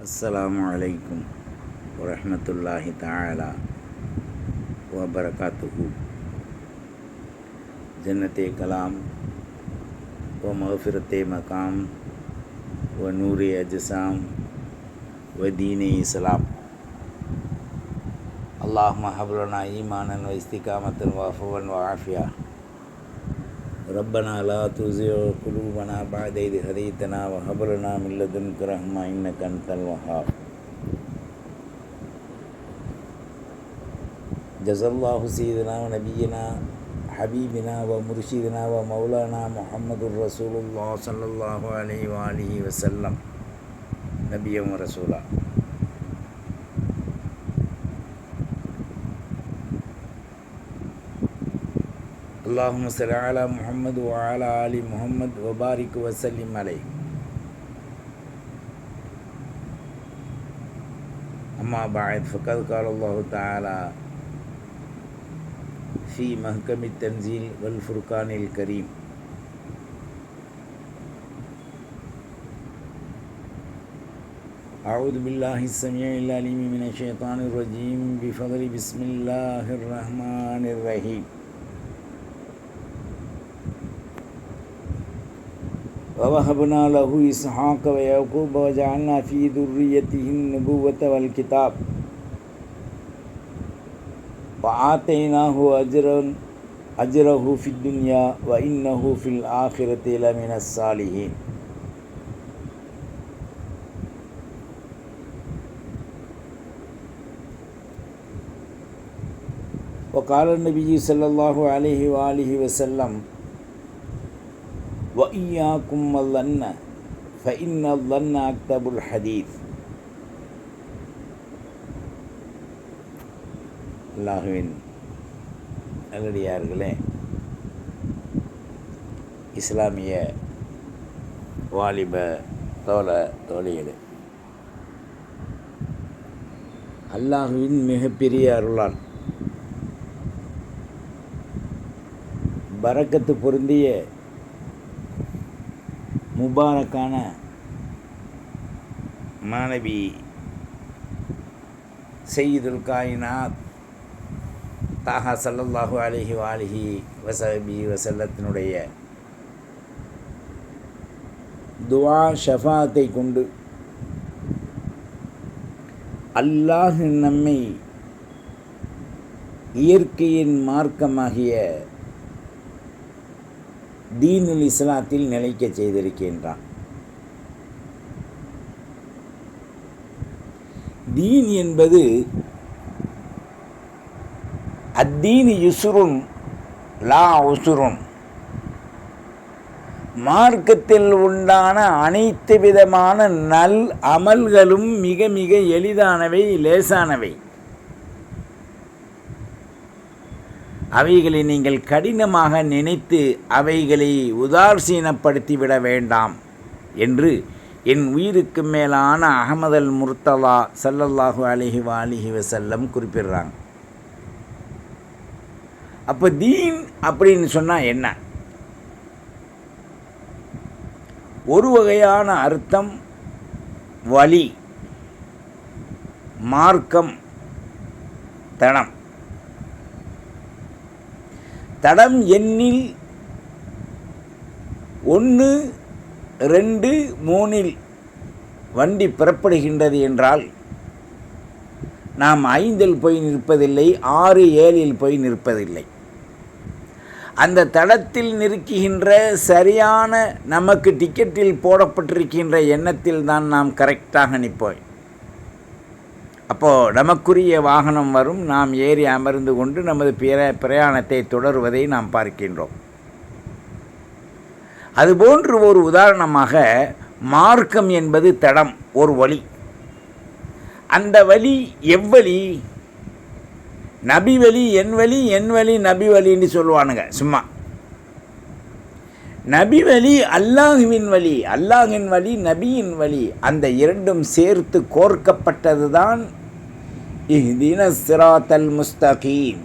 அஸ்ஸலாமு அலைக்கும் வரஹ்மத்துல்லாஹி தஆலா வ பரகாத்துஹு. ஜன்னத்தே கலாம் வ மஃபிரத்தே மகாம் வ நூரே அஜ்சாம் வ தீனே இஸ்லாம். அல்லாஹும்ம ஹப்லனா ஈமானன் வ இஸ்திகாமத்தன் வ அஃவன் வ ஆஃபியா. ரப்பனா லா துஸிக் குலூபனா பஅத இத் ஹதைதனா வ ஹப் லனா மின் லதுன்க ரஹ்மா இன்னக அன்தல் வஹ்ஹாப். ஜஸல்லாஹு சய்யிதனா வ நபியனா ஹபீபினா வ முர்ஷிதினா வ மௌலானா முஹம்மதுர் ரசூலுல்லாஹ் ஸல்லல்லாஹு அலைஹி வ ஆலிஹி வஸல்லம் நபியம் வ ரசூலா. அல்லாஹும்ம ஸல்லி அலா முஹம்மத் வ அலா ஆலி முஹம்மத் வ பாரிக் வ ஸல்லிம் அலைஹி. அம்மா பஅத் ஃபகத் கால அல்லாஹு தஆலா ஃபீ மஹ்கமித் தன்ஸீல் வல் ஃபுர்கானில் கரீம். அஊது பில்லாஹிஸ் ஸமீஇல் அலீம் மினஷ் ஷைத்தானிர் ரஜீம். பிஃதலி பிஸ்மில்லாஹிர் ரஹ்மானிர் ரஹீம். وَوَهَبْنَا لَهُ إِسْحَاقَ وَيَعْقُوبَ وَجَعَلْنَا فِي ذُرِّيَّتِهِ النُّبُوَّةَ وَالْكِتَابَ وَآتَيْنَاهُ أَجْرَهُ فِي الدُّنْيَا وَإِنَّهُ فِي الْآخِرَةِ لَمِنَ الصَّالِحِينَ. وقال النبي صلى الله عليه وآله وسلم وَإِيَّاكُمْ وَالظَّنَّ فَإِنَّ الظَّنَّ أَكْذَبُ الْحَدِيثِ. அல்லாஹுவின் நல்லடியார்களே, இஸ்லாமிய வாலிப தோழிகளே, அல்லாஹுவின் மிகப்பெரிய அருளால் பரக்கத்து பொருந்திய முபாரக்கான மாணவி சையீதுல் காயினாத் தாஹா ஸல்லல்லாஹு அலைஹி வ ஆலிஹி வஸஹ்பிஹி வஸல்லத்தினுடைய துஆ ஷஃபாத்தை கொண்டு அல்லாஹ் நம்மை இயற்கையின் மார்க்கமாகிய தீனுல் இஸ்லாத்தில் நிலைக்க செய்திருக்கின்றான். தீன் என்பது அத்தீன் யுஸ்ருன் லா உஸ்ருன். மார்க்கத்தில் உண்டான அனைத்து விதமான நல் அமல்களும் மிக மிக எளிதானவை, லேசானவை. அவைகளை நீங்கள் கடினமாக நினைத்து அவைகளை உதாசீனப்படுத்திவிட வேண்டாம் என்று என் உயிருக்கு மேலான அஹமதல் முர்த்தலா ஸல்லல்லாஹு அலைஹி வ ஆலிஹி வஸல்லம் குறிப்பிடுறாங்க. அப்போ தீன் அப்படின்னு சொன்னால் என்ன? ஒரு வகையான அர்த்தம் வழி, மார்க்கம், தடம். தடம் எண்ணில் 1, 2, 3 வண்டி புறப்படுகின்றது என்றால் நாம் 5 போய் நிற்பதில்லை, 6, 7 போய் நிற்பதில்லை. அந்த தடத்தில் நிற்கின்ற சரியான நமக்கு டிக்கெட்டில் போடப்பட்டிருக்கின்ற எண்ணத்தில் தான் நாம் கரெக்டாக நிற்போம். அப்போது நமக்குரிய வாகனம் வரும், நாம் ஏறி அமர்ந்து கொண்டு நமது பிரயாணத்தை தொடருவதை நாம் பார்க்கின்றோம். அதுபோன்று ஒரு உதாரணமாக மார்க்கம் என்பது தடம், ஒரு வழி. அந்த வழி எவ்வழி? நபி வழி, என் வழி, என் வழி நபி வழின்னு சொல்லுவானுங்க சும்மா. நபி வழி அல்லாஹுவின் வழி, அல்லாஹின் வழி நபியின் வழி. அந்த இரண்டும் சேர்த்து கோர்க்கப்பட்டது தான் இஹ்தினஸ் ஸிராத்தல் முஸ்தகீம்.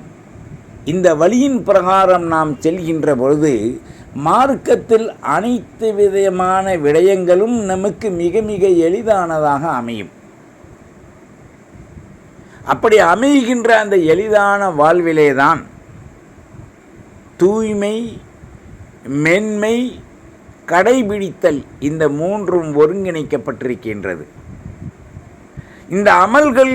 இந்த வழியின் பிரகாரம் நாம் செல்கின்ற பொழுது மார்க்கத்தில் அனைத்து விதமான விடயங்களும் நமக்கு மிக மிக எளிதானதாக அமையும். அப்படி அமைகின்ற அந்த எளிதான வாழ்விலே தான் தூய்மை, மென்மை, கடைபிடித்தல் இந்த மூன்றும் ஒருங்கிணைக்கப்பட்டிருக்கின்றது. இந்த அமல்கள்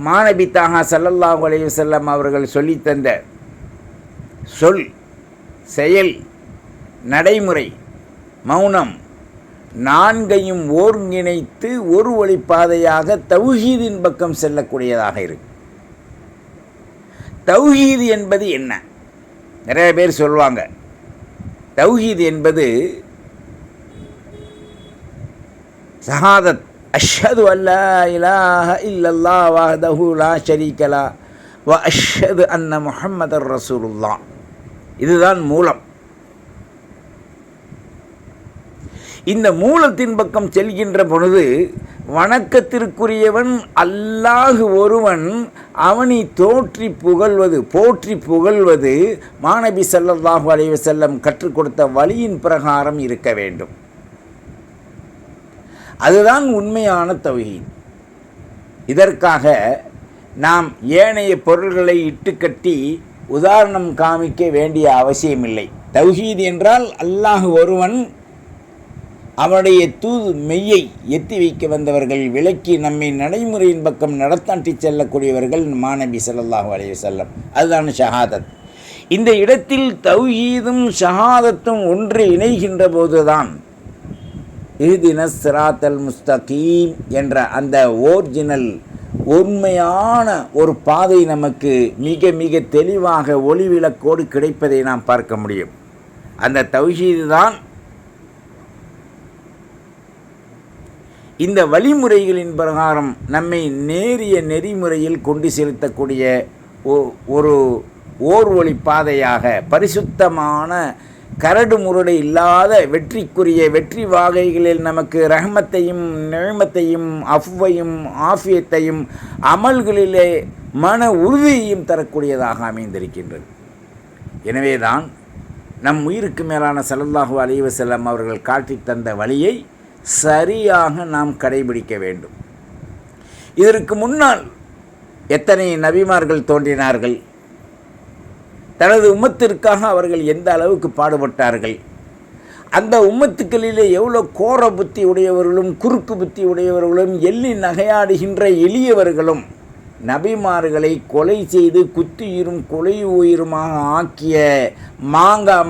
மாநபி தாஹா ஸல்லல்லாஹு அலைஹி வஸல்லம் அவர்கள் சொல்லித்தந்த சொல், செயல், நடைமுறை, மௌனம் நான்கையும் ஒருங்கிணைத்து ஒரு வழிப்பாதையாக தௌஹீதின் பக்கம் செல்லக்கூடியதாக இருக்கு. தௌஹீது என்பது என்ன? நிறைய பேர் சொல்லுவாங்க, தௌஹீது என்பது ஷஹாதத், அஷ்ஹது அல்லா இலாஹ இல்லல்லாஹ் வஹ்தஹு லா ஷரீக லஹ் வ அஷ்ஹது அன்ன முஹம்மதர் ரசூலுல்லாஹ். இதுதான் மூலம். இந்த மூலத்தின் பக்கம் செல்கின்ற பொழுது வணக்கத்திற்குரியவன் அல்லாஹ் ஒருவன், அவனை போற்றி புகழ்வது மாநபி ஸல்லல்லாஹு அலைஹி வஸல்லம் கற்றுக் கொடுத்த வழியின் பிரகாரம் இருக்க வேண்டும். அதுதான் உண்மையான தௌஹீத். இதற்காக நாம் ஏனைய பொருள்களை இட்டுக்கட்டி உதாரணம் காமிக்க வேண்டிய அவசியமில்லை. தௌஹீத் என்றால் அல்லாஹ் ஒருவன், அவனுடைய தூது மெய்யை எத்தி வைக்க வந்தவர்கள், விளக்கி நம்மை நடைமுறையின் பக்கம் நடத்தாட்டி செல்லக்கூடியவர்கள் மாநபி ஸல்லல்லாஹு அலைஹி வஸல்லம். அதுதான் ஷஹாதத். இந்த இடத்தில் தௌஹீதும் ஷஹாதத்தும் ஒன்று இணைகின்ற போதுதான் இஹ்தினஸ் ஸிராத்தல் முஸ்தகீம் என்ற அந்த ஒரிஜினல் உண்மையான ஒரு பாதை நமக்கு மிக மிக தெளிவாக ஒளிவிளக்கோடு கிடைப்பதை நாம் பார்க்க முடியும். அந்த தௌஹீது தான் இந்த வழிமுறைகளின் பிரகாரம் நம்மை நேரிய நெறிமுறையில் கொண்டு செலுத்தக்கூடிய ஓர் வழி பாதையாக, பரிசுத்தமான கரடு முரடு இல்லாத வெற்றிக்குரிய வெற்றி வாகைகளில் நமக்கு ரஹ்மத்தையும் நிழமத்தையும் அஃவையும் ஆஃபியத்தையும் அமல்களிலே மன உறுதியையும் தரக்கூடியதாக அமைந்திருக்கின்றது. எனவேதான் நம் உயிருக்கு மேலான ஸல்லல்லாஹு அலைஹி வஸல்லம் அவர்கள் காட்டி தந்த வழியை சரியாக நாம் கடைபிடிக்க வேண்டும். இதற்கு முன்னால் எத்தனை நபிமார்கள் தோன்றினார்கள், தனது உம்மத்திற்காக அவர்கள் எந்த அளவுக்கு பாடுபட்டார்கள், அந்த உம்மத்துக்களிலே எவ்வளோ கோர புத்தி உடையவர்களும் குறுக்கு புத்தி உடையவர்களும் எள்ளி நகையாடுகின்ற எளியவர்களும் நபிமார்களை கொலை செய்து குத்தியுயிரும் கொலை உயிருமாக ஆக்கிய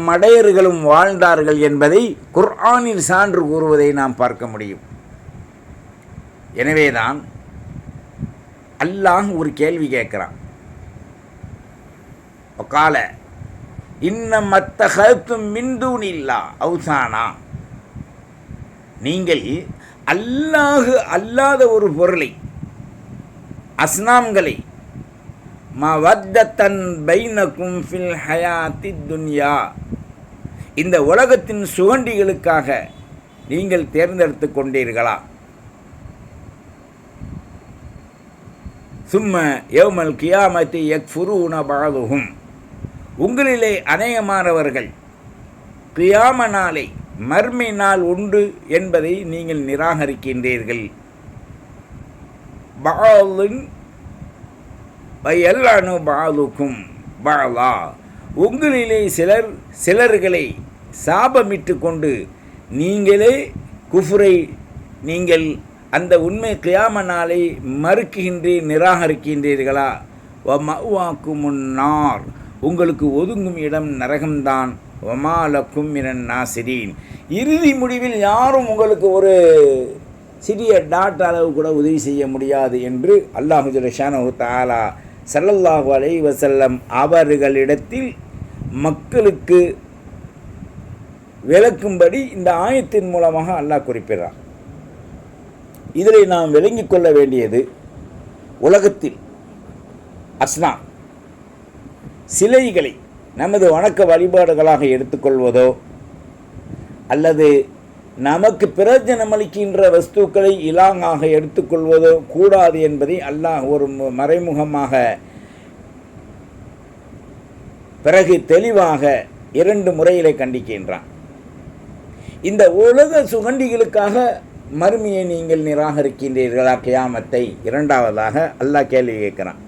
மடையர்களும் வாழ்ந்தார்கள் என்பதை குர்ஆனில் சான்று கூறுவதை நாம் பார்க்க முடியும். எனவேதான் அல்லாஹ் ஒரு கேள்வி கேட்கிறான். கால இன்னம் அத்தகத்தும் மின்தூனில்லா அவுசானா, நீங்கள் அல்லாஹ் அல்லாத ஒரு பொருளை, அஸ்னாம்களை, மவத்தன் பைனக்கும் ஃபில் ஹயாத்தி துன்யா, இந்த உலகத்தின் சுகண்டிகளுக்காக நீங்கள் தேர்ந்தெடுத்து கொண்டீர்களா? சும்ம யௌமல் கியாமத்தி யக்ஃபுரூன பஅதுஹும், உங்களிலே அநேகமானவர்கள் கியாம நாளை, மர்மை நாள் உண்டு என்பதை நீங்கள் நிராகரிக்கின்றீர்கள். பஅதுன் வயல்லனு பஅதுக்கும் பஅலா, உங்களிலே சிலர்களை சாபமிட்டு கொண்டு நீங்களே குஃப்ரை, நீங்கள் அந்த உண்மை கியாம நாளை நிராகரிக்கின்றீர்களா? வ மஅவாக்கும் முன்னார், உங்களுக்கு ஒதுங்கும் இடம் நரகம்தான். வமாலக்கும் மினன் நாசிரீன், இறுதி முடிவில் யாரும் உங்களுக்கு ஒரு சிறிய டாட் அளவு கூட உதவி செய்ய முடியாது என்று அல்லாஹு ஜல்லஷானஹு தஆலா ஸல்லல்லாஹு அலைஹி வஸல்லம் அவர்களிடத்தில் மக்களுக்கு விளக்கும்படி இந்த ஆயத்தின் மூலமாக அல்லாஹ் குறிப்பிடுறான். இதில் நாம் விளங்கிக் கொள்ள வேண்டியது, உலகத்தில் அஸ்னா சிலைகளை நமது வணக்க வழிபாடுகளாக எடுத்துக்கொள்வதோ அல்லது நமக்கு பிரயோஜனமளிக்கின்ற வஸ்துக்களை இலாங்காக எடுத்துக்கொள்வதோ கூடாது என்பதை அல்லாஹ் ஒரு மறைமுகமாக பிறகு தெளிவாக 2 முறையிலே கண்டிக்கின்றான். இந்த உலக சுகண்டிகளுக்காக மறுமையை நீங்கள் நிராகரிக்கின்றீர்களா கியாமத்தை? இரண்டாவதாக அல்லாஹ் கேள்வி கேட்குறான்.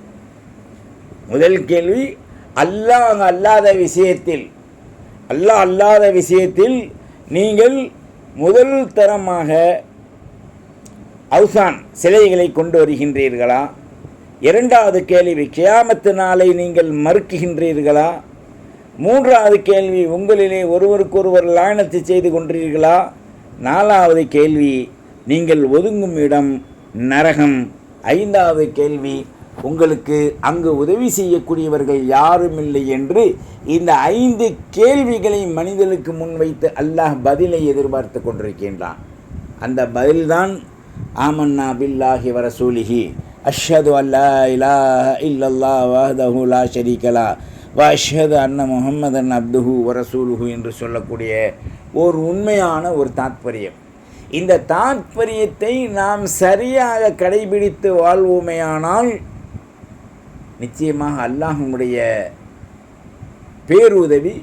முதல் கேள்வி, அல்லாஹ் அல்லாத விஷயத்தில் நீங்கள் முதல் தரமாக அவுசான் சிலைகளை கொண்டு வருகின்றீர்களா? இரண்டாவது கேள்வி, கியாமத்து நாளை நீங்கள் மறுக்குகின்றீர்களா? மூன்றாவது கேள்வி, உங்களிலே ஒருவருக்கொருவர் லாயனத்து செய்து கொண்டீர்களா? நாலாவது கேள்வி, நீங்கள் ஒதுங்கும் இடம் நரகம். ஐந்தாவது கேள்வி, உங்களுக்கு அங்கு உதவி செய்யக்கூடியவர்கள் யாரும் இல்லை என்று இந்த 5 கேள்விகளை மனிதனுக்கு முன்வைத்து அல்லாஹ் பதிலை எதிர்பார்த்து கொண்டிருக்கின்றான். அந்த பதில்தான் ஆமன்னா பில்லாஹி வ ரசூலிஹி அஷ்ஹது அல்லா இலாஹ இல்லல்லாஹ் வஹ்தஹு லா ஷரீக லஹ் வ அஷ்ஹது அன்ன முஹம்மதன் அப்துஹு வ ரசூலுஹு என்று சொல்லக்கூடிய ஒரு உண்மையான ஒரு தாத்பரியம். இந்த தாத்பரியத்தை நாம் சரியாக கடைபிடித்து வாழ்வோமேயானால் நிச்சயமாக அல்லாஹ்வுடைய பேருதவி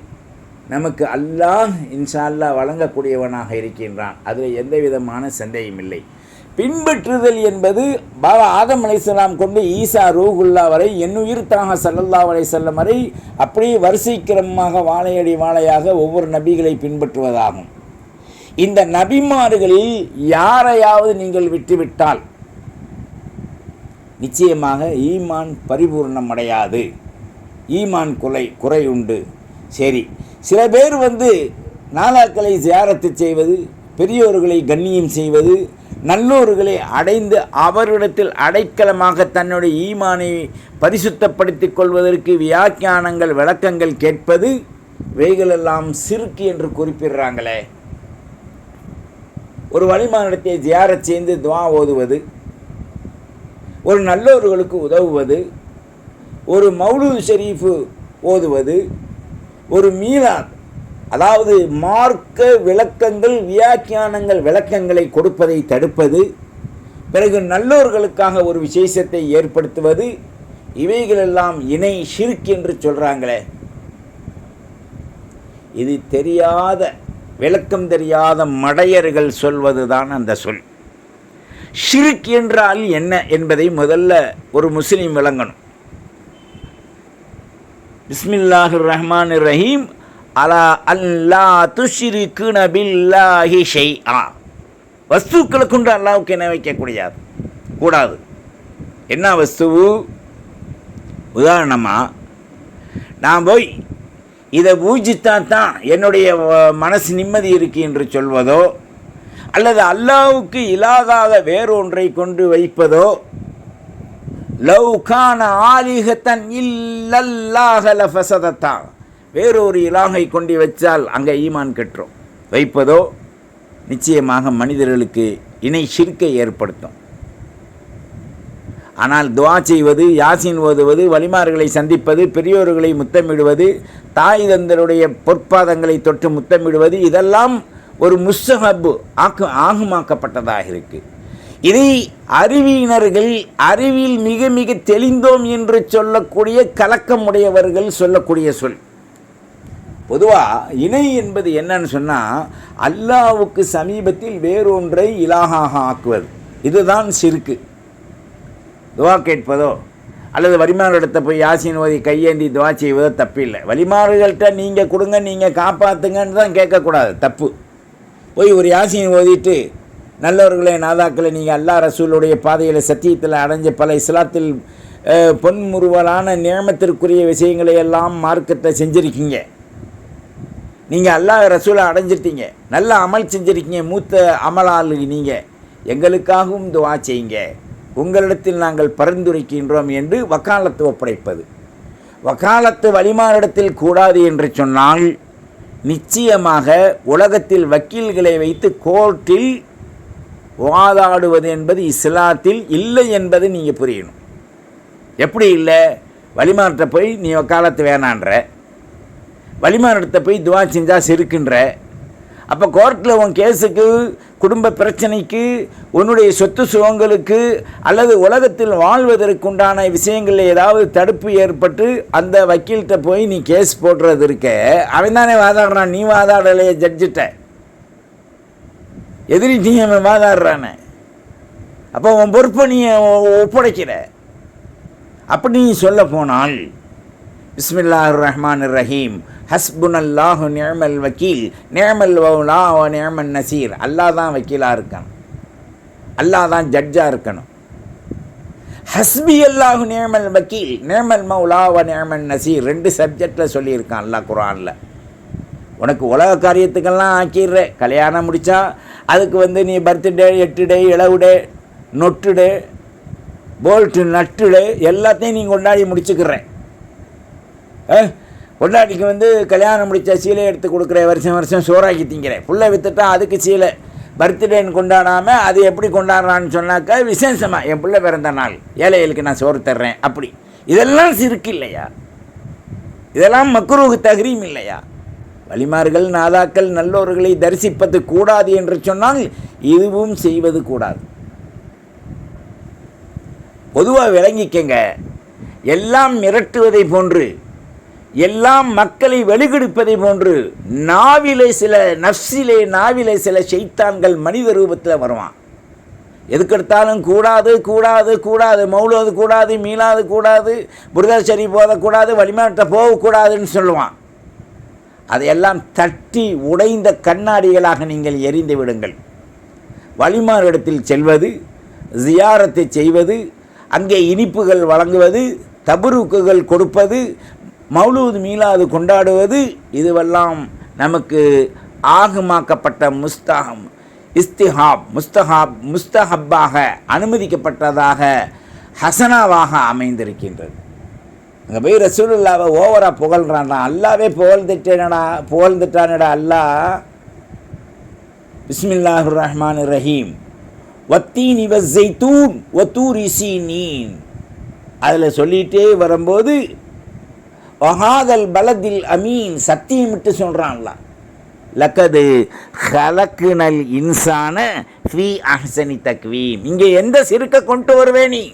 நமக்கு அல்லாஹ் இன்ஷா அல்லாஹ் வழங்கக்கூடியவனாக இருக்கின்றான். அதில் எந்த விதமான சந்தேகம் இல்லை. பின்பற்றுதல் என்பது பாபா ஆதம் அலைஹிஸ்ஸலாம் கொண்டு ஈசா ரூஹுல்லா வரை, என்னுயிர் தாஹா ஸல்லல்லாஹு அலைஹி வஸல்லம் வரை அப்படியே வரிசைக்கிரமமாக வாழையடி வாழையாக ஒவ்வொரு நபிகளை பின்பற்றுவதாகும். இந்த நபிமார்களில் யாரையாவது நீங்கள் விட்டுவிட்டால் நிச்சயமாக ஈமான் பரிபூர்ணம் அடையாது, ஈமான் குறை உண்டு. சரி, சில பேர் நாலாக்களை ஜியாரத்து செய்வது, பெரியோர்களை கண்ணியம் செய்வது, நல்லோர்களை அடைந்து அவரிடத்தில் அடைக்கலமாக தன்னுடைய ஈமானை பரிசுத்தப்படுத்திக் கொள்வதற்கு வியாக்கியானங்கள் விளக்கங்கள் கேட்பது, இவைகளெல்லாம் சிறுக்கு என்று குறிப்பிடுறாங்களே. ஒரு வழிமானிடத்தை ஜியாரத் செய்து துவா ஓதுவது, ஒரு நல்லோர்களுக்கு உதவுவது, ஒரு மௌலூத் ஷரீஃபு ஓதுவது, ஒரு மீலாத் அதாவது மார்க்க விளக்கங்கள் வியாக்கியானங்கள் விளக்கங்களை கொடுப்பதை தடுப்பது, பிறகு நல்லோர்களுக்காக ஒரு விசேஷத்தை ஏற்படுத்துவது, இவைகளெல்லாம் இணை ஷிர்க் என்று சொல்கிறாங்களே. இது தெரியாத விளக்கம் தெரியாத மடையர்கள் சொல்வதுதான் அந்த சொல். ஷிர்க் என்றால் என்ன என்பதை முதல்ல ஒரு முஸ்லீம் விளங்கணும். பிஸ்மில்லாஹிர் ரஹ்மானிர் ரஹீம். அலா அல்லா துஷ்ரிகுன பில்லாஹி ஷைஆ. வஸ்துக்களை கொண்டு அல்லாஹ்வுக்கு என்ன வைக்கக்கூடாது கூடாது. என்ன வஸ்துவு? உதாரணமாக நான் போய் இதை பூஜித்தா தான் என்னுடைய மனசு நிம்மதி இருக்கு என்று சொல்வதோ, அல்லது அல்லாஹ்வுக்கு இலாகாத வேறொன்றை கொண்டு வைப்பதோ, லவ் கான ஆலிஹத்தன் இல்லல்லாஹ லஃபஸதத்தா, வேறொரு இலாகை கொண்டு வச்சால் அங்கே ஈமான் கெட்டுரும். வைப்பதோ நிச்சயமாக மனிதர்களுக்கு இணை ஷிர்க்கை ஏற்படுத்தும். ஆனால் துவா செய்வது, யாசின் ஓதுவது, வலிமார்களை சந்திப்பது, பெரியோர்களை முத்தமிடுவது, தாய் தந்தருடைய பொற்பாதங்களை தொட்டு முத்தமிடுவது, இதெல்லாம் ஒரு முஸ்தஹப் ஆகுமாக்கப்பட்டதாக இருக்குது. இதை அறிவியினர்கள், அறிவில் மிக மிக தெளிந்தோம் என்று சொல்லக்கூடிய கலக்கமுடையவர்கள் சொல்லக்கூடிய சொல். பொதுவாக இணை என்பது என்னன்னு சொன்னால், அல்லாஹ்வுக்கு சமீபத்தில் வேறொன்றை இலாகாக ஆக்குவது. இதுதான் ஷிர்க்கு. துவா கேட்பதோ அல்லது வலிமார்களிடத்தை போய் யாசின் ஓதி கையேந்தி துவா செய்வதோ தப்பில்லை. வலிமார்கள்ட்ட நீங்கள் கொடுங்க, நீங்கள் காப்பாற்றுங்கன்னு தான் கேட்கக்கூடாது, தப்பு. போய் ஒரு யாசின் ஓதிட்டு, நல்லவர்களே நாதாக்களை, நீங்கள் அல்லாஹ் ரசூலுடைய பாதையில் சத்தியத்தில் அடைஞ்ச பல இஸ்லாத்தில் பொன்முறுவலான நியமத்திற்குரிய விஷயங்களை எல்லாம் மார்க்கத்தை செஞ்சுருக்கீங்க, நீங்கள் அல்லாஹ் ரசூலை அடைஞ்சிட்டீங்க, நல்ல அமல் செஞ்சுருக்கீங்க, மூத்த அமலாளு நீங்கள், எங்களுக்காகவும் துவா செய்யுங்க, உங்களிடத்தில் நாங்கள் பரிந்துரைக்கின்றோம் என்று வக்காலத்து ஒப்படைப்பது. வக்காலத்து வலிமாரிடத்தில் கூடாது என்று சொன்னால் நிச்சயமாக உலகத்தில் வக்கீல்களை வைத்து கோர்ட்டில் வாதாடுவது என்பது இஸ்லாத்தில் இல்லை என்பதை நீங்கள் புரியணும். எப்படி இல்லை? வலிமார்கிட்ட போய் நீ வக்காலத்து வேணான்ற, வலிமாரிடத்தை போய் துவா செஞ்சால் சிறுக்குன்ற, அப்போ கோர்ட்டில் உன் கேஸுக்கு, குடும்ப பிரச்சனைக்கு, உன்னுடைய சொத்து சுகங்களுக்கு அல்லது உலகத்தில் வாழ்வதற்குண்டான விஷயங்களில் ஏதாவது தடுப்பு ஏற்பட்டு அந்த வக்கீல்கிட்ட போய் நீ கேஸ் போடுறது இருக்க, அவன் தானே வாதாடுறான், நீ வாதாடலையே ஜட்ஜிட்ட. எதிரி டீம் வாதாடுறானே, அப்போ உன் பொறுப்பை நீ ஒப்படைக்கிற. அப்படி நீ சொல்ல போனால் பிஸ்மில்லாஹிர் ரஹ்மானிர் ரஹீம், ஹஸ்புனல்லாஹு நிஅமல் வக்கீல் நிஅமல் மௌலா வ நிஅமன் நசீர். அல்லாஹ் தான் வக்கீலாக இருக்கணும், அல்லாஹ் தான் ஜட்ஜாக இருக்கணும். ஹஸ்பி அல்லாஹு நிஅமல் வக்கீல் நிஅமல் மௌலா வ நிஅமன் நசீர் 2 சப்ஜெக்டில் சொல்லியிருக்கான் அல்லாஹ் குர்ஆனில். உனக்கு உலக காரியத்துக்கெல்லாம் ஆக்கிடுற. கல்யாணம் முடித்தா அதுக்கு நீ பர்த்டே, 8 டே, இளவு டே, நொட்டு டே, போல்ட்டு நட்டு டே எல்லாத்தையும் நீ கொண்டாடி முடிச்சுக்கிற. கொண்டாடிக்கு கல்யாணம் முடித்த சீலை எடுத்து கொடுக்குற, வருஷம் வருஷம் சோறாக்கி திங்கிற. புள்ளை விற்றுட்டா அதுக்கு சீலை. பர்த்டேன்னு கொண்டாடாமல் அது எப்படி கொண்டாடுறான்னு சொன்னாக்கா விசேஷமாக என் பிள்ளை பிறந்த நாள், ஏழைகளுக்கு நான் சோறு தர்றேன் அப்படி. இதெல்லாம் சிறுக்கு இல்லையா? இதெல்லாம் மக்ரூஹ் தஹ்ரீம் இல்லையா? வலிமார்கள் நாதாக்கள் நல்லோர்களை தரிசிப்பது கூடாது என்று சொன்னால் இதுவும் செய்வது கூடாது. பொதுவாக விளங்கிக்கங்க, எல்லாம் மிரட்டுவதை போன்று, எல்லாம் மக்களை வெளிகெடுப்பதை போன்று நாவிலே சில ஷைத்தான்கள் மனித ரூபத்தில் வருவான். எதுக்கெடுத்தாலும் கூடாது கூடாது கூடாது, மௌலூது கூடாது, மீலாது கூடாது, புர்தா ஷரீஃப் போதக்கூடாது, வலிமாட்ட போகக்கூடாதுன்னு சொல்லுவான். அதையெல்லாம் தட்டி உடைந்த கண்ணாடிகளாக நீங்கள் எரிந்து விடுங்கள். வலிமாரிடத்தில் செல்வது, ஜியாரத்தை செய்வது, அங்கே இனிப்புகள் வழங்குவது, தபுருக்குகள் கொடுப்பது, மௌலூது மீலாது கொண்டாடுவது, இதுவெல்லாம் நமக்கு ஆகமாக்கப்பட்ட முஸ்தஹப்பாக அனுமதிக்கப்பட்டதாக ஹசனாவாக அமைந்திருக்கின்றது. அங்கே போய் ரசூலுல்லாவை ஓவராக புகழ்றான்டா, அல்லாவே புகழ்ந்துட்டானடா. அல்லாஹ் பிஸ்மில்லாஹிர் ரஹ்மானிர் ரஹீம் வத்தீனி வஸ்ஸைத்தூன் வத்தூரி சீனீன் அதில் சொல்லிகிட்டே வரும்போது வஹாதல் பலதில் அமீன் சத்தியமிட்டு சொல்கிறான்ல, லக்கது ஹலக்குனல் இன்சான ஃபீ அஹ்சனி தக்வீம். இங்கே எந்த சிறுக்க கொண்டு வருவே நீ?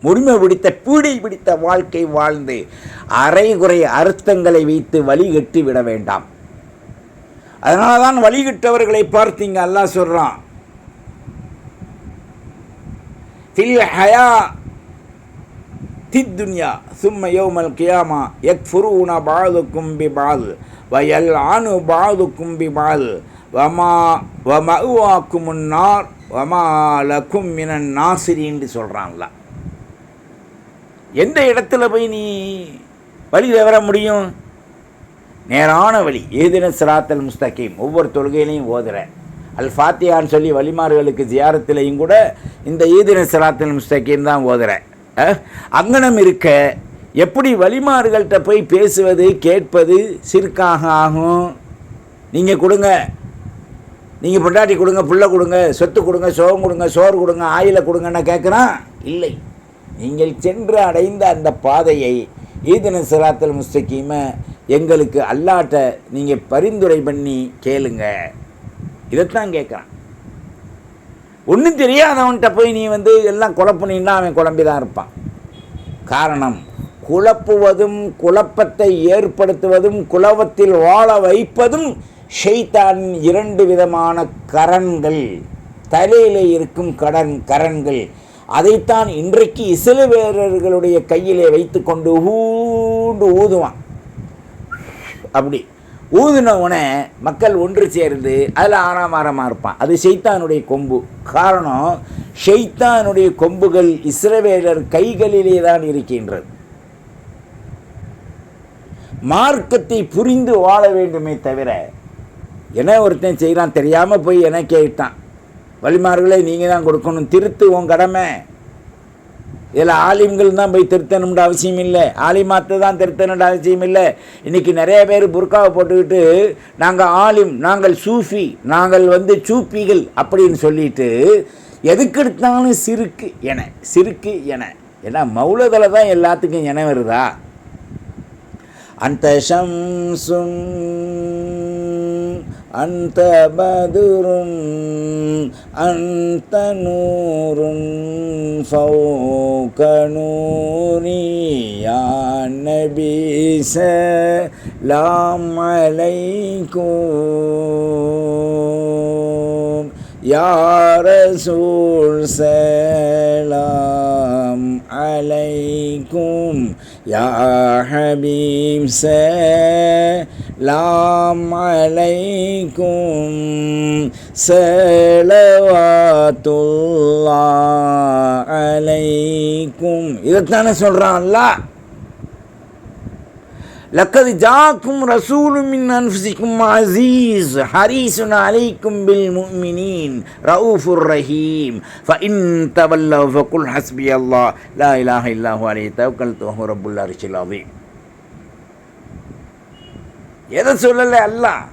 முழுமை பிடித்த வாழ்க்கை வாழ்ந்து அரைகுறை அர்த்தங்களை வைத்து வழிகட்டி விட வேண்டாம். அதனால தான் வழிகட்டவர்களை பார்த்தீங்க அல்லாஹ் சொல்றான், ஃபில் ஹயா தித்துன்யா சும்ம யௌமல் கியாமா யக்ஃபுரூன பஅதுக்கும் பிபஅத் வயல்அனு பஅதுக்கும் பிபஅத் வமஅவாக்குமுன் நார் வமா லகும் மினன் நாசிரீன் சொல்றான்ல. எந்த இடத்துல போய் நீ வழி தவற முடியும்? நேரான வழி, ஏதின சிராத்தல் முஸ்தகீம். ஒவ்வொரு தொழுகையிலையும் ஓதுற அல் ஃபாத்தியான்னு சொல்லி வலிமார்களுக்கு ஜியாரத்திலையும் கூட இந்த ஈதின சிராத்தல் முஸ்தகீம் தான் ஓதுற. அங்கனம் இருக்க எப்படி வலிமார்கள்ட்ட போய் பேசுவது கேட்பது சிறுக்காக ஆகும்? நீங்கள் கொடுங்க, நீங்கள் பொண்டாட்டி கொடுங்க, புள்ள கொடுங்க, சொத்து கொடுங்க, சோகம் கொடுங்க, சோறு கொடுங்க, ஆயில கொடுங்கன்னா கேட்குறான் இல்லை. நீங்கள் சென்று அடைந்த அந்த பாதையை ஈதின சிராத்தல் முஸ்தகீமை எங்களுக்கு அல்லாட்ட நீங்கள் பரிந்துரை பண்ணி கேளுங்க. இதைத்தான் கேட்குறான். ஒன்றும் தெரியாதவன்கிட்ட போய் நீ எல்லாம் குழப்பினா அவன் குழம்பி தான் இருப்பான். காரணம், குழப்புவதும் குழப்பத்தை ஏற்படுத்துவதும் குழப்பத்தில் வாழ வைப்பதும் ஷைத்தானின் 2 விதமான கரன்கள், தலையில் இருக்கும் கரன்கள். அதைத்தான் இன்றைக்கு இஸ்லாமியர்களுடைய கையிலே வைத்து கொண்டு ஊதுவான். அப்படி ஊதுனவுடனே மக்கள் ஒன்று சேர்ந்து அதில் ஆறாமாரமாக இருப்பான். அது ஷைத்தானுடைய கொம்பு. காரணம், ஷைத்தானுடைய கொம்புகள் இஸ்ரவேலர் கைகளிலே தான் இருக்கின்றது. மார்க்கத்தை புரிந்து வாழ வேண்டுமே தவிர, என்ன ஒருத்தன் செய்கிறான் தெரியாமல் போய் என கேட்டான், வலிமார்களே நீங்கள் தான் கொடுக்கணும், திருத்து உன் கடமை. இதில் ஆலிம்கள் தான் போய் திருத்தணும்னு அவசியம் இல்லை, ஆலிமாத்தை தான் திருத்தணுன்ற அவசியம் இல்லை. இன்றைக்கி நிறைய பேர் புர்காவை போட்டுக்கிட்டு நாங்கள் ஆலிம், நாங்கள் சூஃபி, நாங்கள் சூப்பிகள் அப்படின்னு சொல்லிட்டு எதுக்கு எடுத்தாலும் சிறுக்கு என. ஏன்னா மௌலதில் தான் எல்லாத்துக்கும் என வருதா? அந்த ஷம்சும் அந்த பதுரும் அந்த நூரும் ஃபௌக நூரி யா நபி லாம் அலைக்கும் யா ரசூல் சலாம் அலைக்கும் யா ஹபீப் சலாம் அலைக்கும் ஸலவாத்துல்லாஹ் அலைக்கும். இதைத்தானே சொல்கிறான் அல்லாஹ். லக்கது ஜாக்கும் ரசூலும் மின் அன்ஃபுசிக்கும் அஸீஸ் ஹரீஸுன் அலைக்கும் பில் முஃமினீன் ரவுஃபுர் ரஹீம் ஃபஇன் தவல்லவ் ஃபகுல் ஹஸ்பியல்லாஹ் லா இலாஹ இல்லா ஹுவ அலைஹி தவக்கல்து வஹுவ ரப்புல் அர்ஷில் அஸீம். எதை சொல்லலை அல்லாஹ்?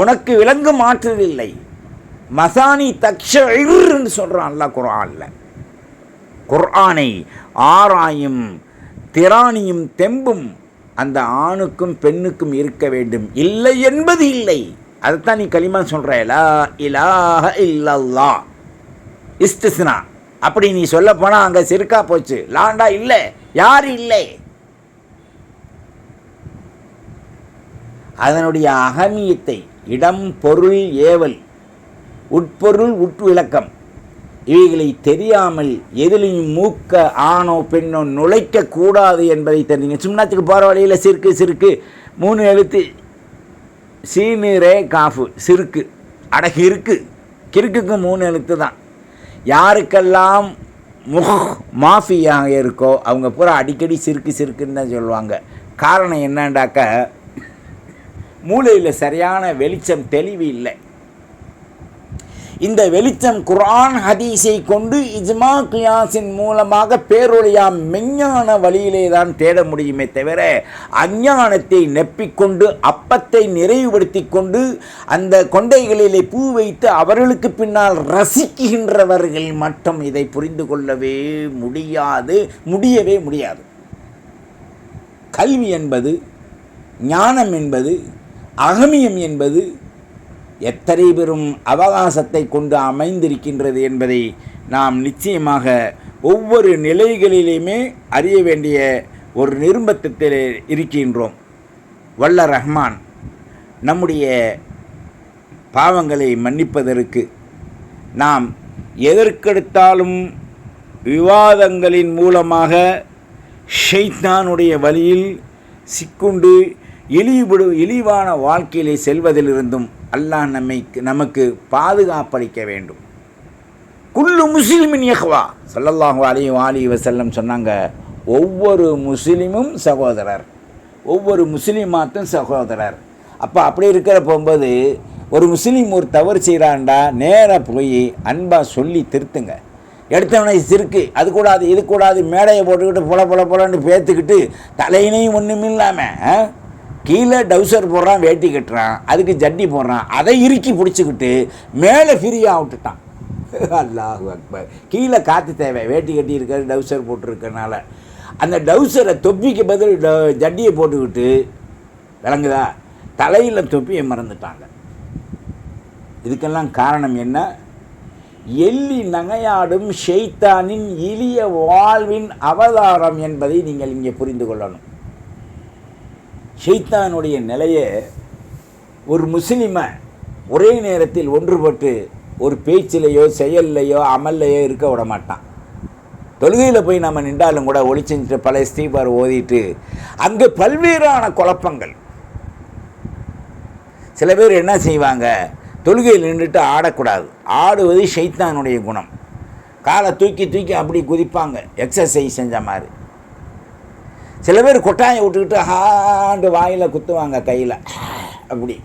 உனக்கு விளங்கும் ஆற்றல் இல்லை. மசானி தக்ஷஇர்ன்னு சொல்கிறான் அல்லாஹ் குர்ஆனில். குர்ஆனை ஆராயும் திராணியும் தெம்பும் அந்த ஆணுக்கும் பெண்ணுக்கும் இருக்க வேண்டும். இல்லை என்பது இல்லை. அதைத்தான் நீ கலிமா சொல்கிற, லா இலாஹ இல்லல்லாஹ் இஸ்திஸ்னா. அப்படி நீ சொல்ல போனால் அங்கே சிறுக்கா போச்சு. லாண்டா இல்லை, யார் இல்லை. அதனுடைய அகமியத்தை, இடம், பொருள், ஏவல், உட்பொருள், உட்விளக்கம் இவைகளை தெரியாமல் எதிலையும் மூக்க ஆணோ பெண்ணோ நுழைக்க கூடாது என்பதை தெரிஞ்சுங்க. சும்னாத்துக்கு போகிற வழியில் சிறுக்கு சிறுக்கு 3 எழுத்து சீனு ரே காஃபு சிறுக்கு அடகு இருக்கு. கிறுக்குக்கு 3 எழுத்து தான். யாருக்கெல்லாம் மாஃபியாக இருக்கோ அவங்க பூரா அடிக்கடி சிறுக்கு சிறுக்குன்னு தான் சொல்லுவாங்க. காரணம் என்னண்டாக்க, மூளையில் சரியான வெளிச்சம், தெளிவு இல்லை. இந்த வெளிச்சம் குர்ஆன் ஹதீஸை கொண்டு இஜ்மா கியாஸின் மூலமாக பேரொழியாம் மெஞ்ஞான வழியிலே தான் தேட முடியுமே தவிர, அஞ்ஞானத்தை நெப்பிக்கொண்டு அப்பத்தை நிறைவுபடுத்தி கொண்டு அந்த கொண்டைகளிலே பூ வைத்து அவர்களுக்கு பின்னால் ரசிக்கின்றவர்கள் மட்டும் இதை புரிந்து கொள்ளவே முடியவே முடியாது. கல்வி என்பது, ஞானம் என்பது, அகமியம் என்பது எத்தனை பெரும் அவகாசத்தை கொண்டு அமைந்திருக்கின்றது என்பதை நாம் நிச்சயமாக ஒவ்வொரு நிலைகளிலுமே அறிய வேண்டிய ஒரு நிர்பந்தத்தில் இருக்கின்றோம். வல்ல ரஹ்மான் நம்முடைய பாவங்களை மன்னிப்பதற்கு நாம் எதற்கெடுத்தாலும் விவாதங்களின் மூலமாக ஷைத்தானுடைய வழியில் சிக்குண்டு இழிவான வாழ்க்கையிலே செல்வதிலிருந்தும் அல்லாஹ் நமக்கு பாதுகாப்பளிக்க வேண்டும். குல்லு முஸ்லிமின் யஹ்வா ஸல்லல்லாஹு அலைஹி வஸல்லம் சொன்னாங்க, ஒவ்வொரு முஸ்லிமும் சகோதரர், ஒவ்வொரு முஸ்லிமாத்தும் சகோதரர். அப்போ அப்படி இருக்கிற போகும்போது ஒரு முஸ்லீம் ஒரு தவறு செய்கிறான்டா, நேராக போய் அன்பாக சொல்லி திருத்துங்க. எடுத்தவனை சிறுக்கு, அது கூடாது இது கூடாது, மேடையை போட்டுக்கிட்டு புலன்னு பேத்துக்கிட்டு தலையினையும் ஒன்றும் இல்லாமல் கீழே டவுசர் போடுறான், வேட்டி கட்டுறான், அதுக்கு ஜட்டி போடுறான், அதை இறுக்கி பிடிச்சிக்கிட்டு மேலே ஃப்ரீயாக விட்டுட்டான். அல்லாஹு அக்பர். கீழே காற்று தேவை, வேட்டி கட்டி இருக்காது, டவுசர் போட்டிருக்கனால அந்த டவுசரை தொப்பிக்கு பதில் ஜட்டியை போட்டுக்கிட்டு, விளங்குதா, தலையில் தொப்பியை மறந்துட்டாங்க. இதுக்கெல்லாம் காரணம் என்ன? எள்ளி நகையாடும் ஷைத்தானின் இளிய வாழ்வின் அவதாரம் என்பதை நீங்கள் இங்கே புரிந்து கொள்ளணும். ஷைத்தானுடைய நிலையை ஒரு முஸ்லிமை ஒரே நேரத்தில் ஒன்றுபட்டு ஒரு பேச்சிலையோ செயல்லையோ அமல்லையோ இருக்க விட மாட்டான். தொழுகையில் போய் நம்ம நின்றாலும் கூட ஒளி செஞ்சுட்டு பல ஸ்தீபார் ஓதிட்டு அங்கே பல்வேறான குழப்பங்கள். சில பேர் என்ன செய்வாங்க, தொழுகையில் நின்றுட்டு ஆடக்கூடாது. ஆடுவது ஷைத்தானுடைய குணம். காலை தூக்கி அப்படி குதிப்பாங்க, எக்ஸசைஸ் செஞ்ச மாதிரி. சில பேர் கொட்டாயை விட்டுக்கிட்டு ஹாண்டு வாயில் குத்துவாங்க கையில் அப்படி.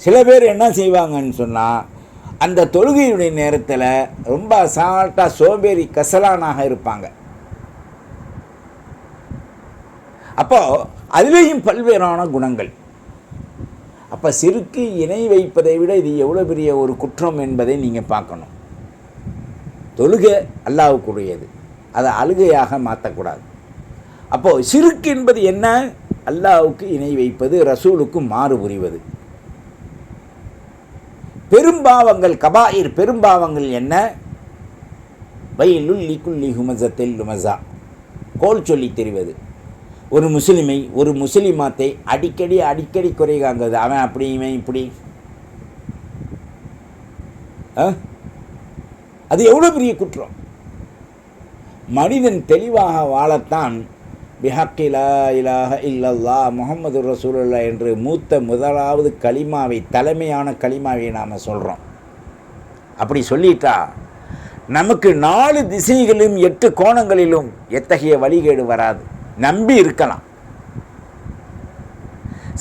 சில பேர் என்ன செய்வாங்கன்னு சொன்னால், அந்த தொழுகையுடைய நேரத்தில் ரொம்ப அசால்ட்டாக சோம்பேறி கசலானாக இருப்பாங்க. அப்போது அதுலேயும் பல்வேறான குணங்கள். அப்போ சிறுக்கு இணை வைப்பதை விட இது எவ்வளோ பெரிய ஒரு குற்றம் என்பதை நீங்கள் பார்க்கணும். தொழுகை அல்லாஹ்வுக்குரியது, அதை அழுகையாக மாற்றக்கூடாது. அப்போது சிறுக்கு என்பது என்ன? அல்லாஹ்வுக்கு இணை வைப்பது, ரசூலுக்கு மாறு புரிவது. பெரும்பாவங்கள் கபாயிர், பெரும்பாவங்கள் என்ன? வயலுல் லிகுல்லி ஹுமஸத்தில் லுமஸா, கோல் சொல்லி தெரிவது. ஒரு முஸ்லிமை, ஒரு முஸ்லிமாத்தை அடிக்கடி குறை காண்கிறது. அவன் அப்படி, இவன் இப்படி. அது எவ்வளோ பெரிய குற்றம். மனிதன் தெளிவாக வாழத்தான் பிஹக்கி லா இலாஹ இல்லல்லாஹ் முஹம்மது ரசூலுல்லாஹ் என்று முதலாவது கலிமாவை, தலைமையான கலிமாவை நாம் சொல்கிறோம். அப்படி சொல்லிட்டா நமக்கு 4 திசைகளிலும் 8 கோணங்களிலும் எத்தகைய வழிகேடு வராது. நம்பி இருக்கலாம்.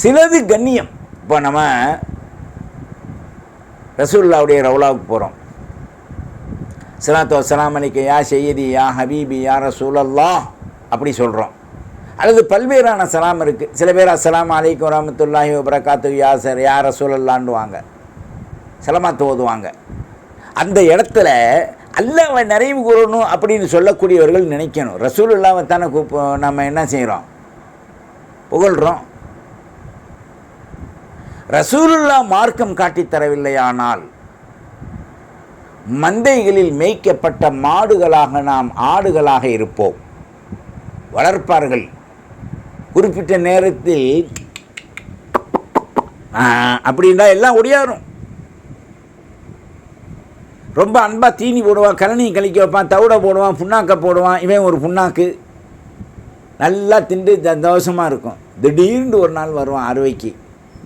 சிலது கண்ணியம். இப்போ நம்ம ரசூலுல்லாஹ்வுடைய ரவுலாவுக்கு போகிறோம். ஸலாத்து வஸ்ஸலாம் அலைக்க யா சையதி யா ஹபீபி யா ரசூலல்லாஹ் அப்படி சொல்கிறோம். அல்லது பல்வேறான சலாம் இருக்குது. சில பேர் அஸ்ஸலாமு அலைக்கும் வரஹ்மத்துல்லாஹி வபரகாத்துஹு யா ரசூலல்லாஹ்னுவாங்க, சலமாத்து ஓதுவாங்க. அந்த இடத்துல அல்லாஹ்வை நிறைவு கூறணும் அப்படின்னு சொல்லக்கூடியவர்கள் நினைக்கணும், ரசூலுல்லாஹ்வை தானே நம்ம என்ன செய்கிறோம், புகழ்கிறோம். ரசூலுல்லாஹ் மார்க்கம் காட்டித் தரவில்லையானால் மந்தைகளில் மேய்க்கப்பட்ட மாடுகளாக நாம் ஆடுகளாக இருப்போம். வளர்ப்பார்கள். குறிப்பிட்ட நேரத்தில் அப்படின்னா எல்லாம் ஒடியாரும். ரொம்ப அன்பாக தீனி போடுவான், கழனி கழிக்க வைப்பான், தவிட போடுவான், புண்ணாக்க போடுவான். இவன் ஒரு புண்ணாக்கு நல்லா திண்டு சந்தோஷமாக இருக்கும். திடீர்னு ஒரு நாள் வருவான் அறுவைக்கு,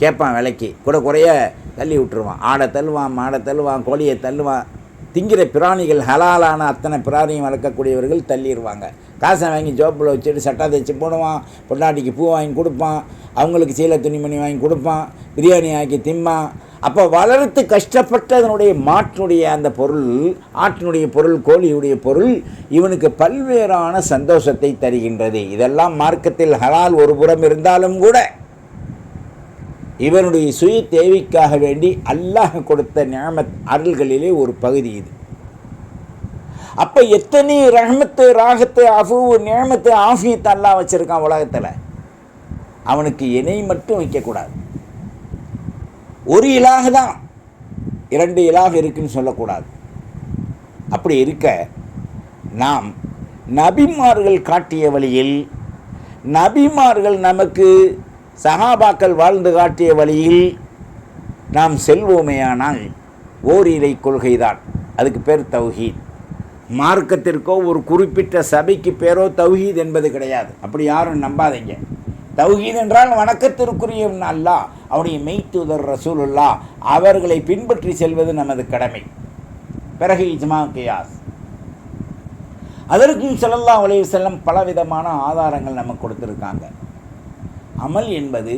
கேட்பான் விலைக்கு, குறைய தள்ளி விட்டுருவான். ஆடை தள்ளுவான், மாடை தள்ளுவான், கோழியை தள்ளுவான். திங்கிற பிராணிகள், ஹலாலான அத்தனை பிராணியும் வளர்க்கக்கூடியவர்கள் தள்ளிடுவாங்க. காசை வாங்கி ஜோப்பில் வச்சுட்டு சட்டா தைச்சி போடுவான், பொண்டாட்டிக்கு பூ வாங்கி கொடுப்பான், அவங்களுக்கு சீலை துணிமணி வாங்கி கொடுப்பான், பிரியாணி ஆக்கி திம்பான். அப்போ வளர்த்து கஷ்டப்பட்டதனுடைய மாட்டினுடைய அந்த பொருள், ஆட்டினுடைய பொருள், கோழியுடைய பொருள் இவனுக்கு பல்வேறான சந்தோஷத்தை தருகின்றது. இதெல்லாம் மார்க்கத்தில் ஹலால் ஒரு புறம் இருந்தாலும் கூட இவனுடைய சுய தேவைக்காக வேண்டி அல்லாஹ் கொடுத்த நிஅமத் அருள்களிலே ஒரு பகுதி இது. அப்போ எத்தனை ரஹ்மத்து, ராகத்து, அஃபு, நிஅமத்து, ஆஃபியத்தை அல்லாஹ் வச்சுருக்கான் உலகத்தில். அவனுக்கு இணை மட்டும் வைக்கக்கூடாது. ஒரு இலாக தான், 2 இலாக இருக்குன்னு சொல்லக்கூடாது. அப்படி இருக்க நாம் நபிமார்கள் காட்டிய வழியில், நபிமார்கள் நமக்கு சஹாபாக்கள் வாழ்ந்து காட்டிய வழியில் நாம் செல்வோமேயானால் ஓரிரை கொள்கைதான். அதுக்கு பேர் தௌஹீத். மார்க்கத்திற்கோ ஒரு குறிப்பிட்ட சபைக்கு பேரோ தௌஹீத் என்பது கிடையாது. அப்படி யாரும் நம்பாதீங்க. தௌஹீத் என்றால் வணக்கத்திற்குரிய அல்லாஹ், அவனுடைய மெய்தூதர் ரசூலுல்லாஹ் அவர்களை பின்பற்றி செல்வது நமது கடமை. பிறகு இஜ்மா கியாஸ். அதற்கும் ஸல்லல்லாஹு அலைஹி வஸல்லம் பலவிதமான ஆதாரங்கள் நமக்கு கொடுத்துருக்காங்க. அமல் என்பது,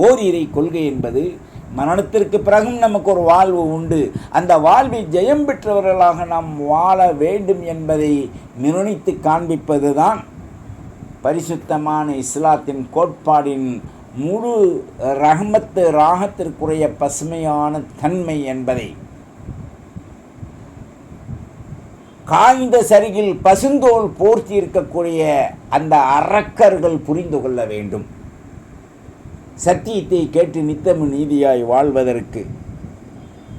ஓரிரை கொள்கை என்பது, மரணத்திற்கு பிறகும் நமக்கு ஒரு வாழ்வு உண்டு, அந்த வாழ்வை ஜெயம் பெற்றவர்களாக நாம் வாழ வேண்டும் என்பதை நிர்ணயித்து காண்பிப்பது தான் பரிசுத்தமான இஸ்லாத்தின் கோட்பாடின் முழு ரஹ்மத்து, ராகத்திற்குரிய பசுமையான தன்மை என்பதை காய்ந்த சரிகில் பசுந்தோல் போர்த்தி இருக்கக்கூடிய அந்த அரக்கர்கள் புரிந்து கொள்ள வேண்டும். சத்தியத்தை கேட்டு நித்தமும் நீதியாய் வாழ்வதற்கு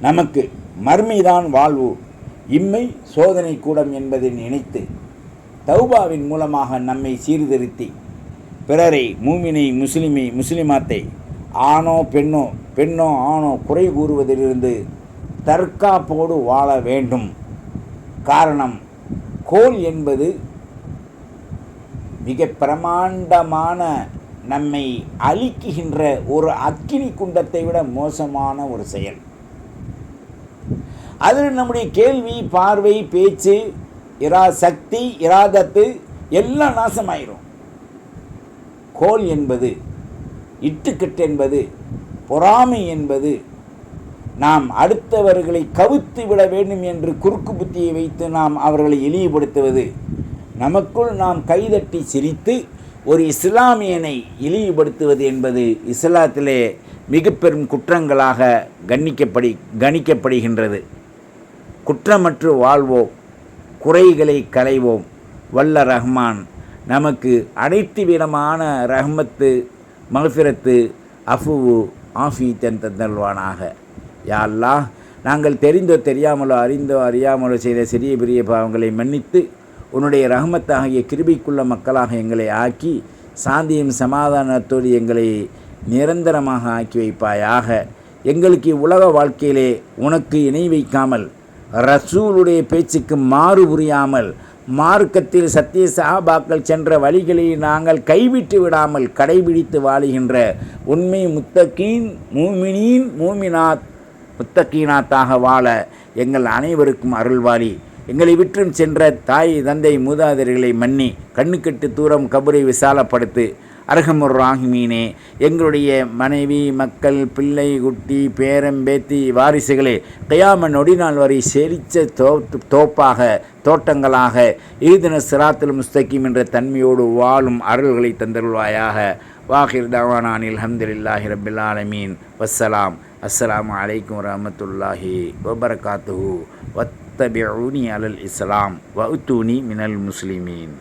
நமக்கு மர்மைதான் வாழ்வு, இம்மை சோதனை கூடம் என்பதை நினைத்து தௌபாவின் மூலமாக நம்மை சீர்திருத்தி பிறரை, மூமினை, முஸ்லிமை, முஸ்லிமாத்தை ஆணோ பெண்ணோ, பெண்ணோ ஆணோ குறை கூறுவதிலிருந்து தற்காப்போடு வாழ வேண்டும். காரணம், கோல் என்பது மிக பிரமாண்டமான நம்மை அழிக்குகின்ற ஒரு அக்கினி குண்டத்தை விட மோசமான ஒரு செயல். அதில் நம்முடைய கேள்வி, பார்வை, பேச்சு, சக்தி, இராதத்து எல்லாம் நாசமாயிரும். கோல் என்பது, இட்டுக்கட்டு என்பது, பொறாமை என்பது, நாம் அடுத்தவர்களை கவுத்து விட வேண்டும் என்று குறுக்கு புத்தியை வைத்து நாம் அவர்களை இழிவுபடுத்துவது, நமக்குள் நாம் கைதட்டி சிரித்து ஒரு இஸ்லாமியனை இழிவுபடுத்துவது என்பது இஸ்லாத்திலே மிக பெரும் குற்றங்களாக கணிக்கப்படுகின்றது. குற்றமற்று வாழ்வோம், குறைகளை களைவோம். வல்ல ரஹ்மான் நமக்கு அனைத்து விதமான ரஹ்மத்து, மக்ஃபிரத்து, அஃபுவு, ஆஃபீத்தன் தந்தல்வானாக. யா அல்லாஹ், நாங்கள் தெரிந்தோ தெரியாமலோ, அறிந்தோ அறியாமலோ செய்த சிறிய பெரிய பாவங்களை மன்னித்து உன்னுடைய ரஹ்மத்தாகிய கிருபைக்குள்ள மக்களாக எங்களை ஆக்கி சாந்தியும் சமாதானத்தோடு எங்களை நிரந்தரமாக ஆக்கி வைப்பாயாக. எங்களுக்கு உலக வாழ்க்கையிலே உனக்கு இணை வைக்காமல், ரசூலுடைய பேச்சுக்கு மாறு புரியாமல், மார்க்கத்தில் சத்திய சஹாபாக்கள் சென்ற வழிகளை நாங்கள் கைவிட்டு விடாமல் கடைபிடித்து வாழுகின்ற உண்மை முத்தகீன் மூமினீன் மூமினாத் முத்தகீனாத்தாக வாழ எங்கள் அனைவருக்கும் அருள்வாளி. எங்களை விற்றும் சென்ற தாய் தந்தை மூதாதையர்களை மன்னி கண்ணுக்கெட்டு தூரம் கபரை விசாலப்படுத்து. அர்ஹமுர் ராஹிமீனே, எங்களுடைய மனைவி மக்கள் பிள்ளை குட்டி பேரம்பேத்தி வாரிசுகளே கியாம நொடிநாள் வரை செழித்த தோப்பாக தோட்டங்களாக ஈதின சிராத்துல் முஸ்தகீம் என்ற தன்மையோடு வாழும் அருள்களை தந்தருள்வாயாக. வாஹிர் தவானான் அல்ஹம்துலில்லாஹி ரப்பில் ஆலமீன். வஸ்ஸலாம். அஸ்ஸலாமு அலைக்கும் வரஹ்மத்துல்லாஹி வபரகாத்துஹு. வத்தபிஊனி அலல் இஸ்லாம் வஅத்தூனி மினல் முஸ்லிமீன்.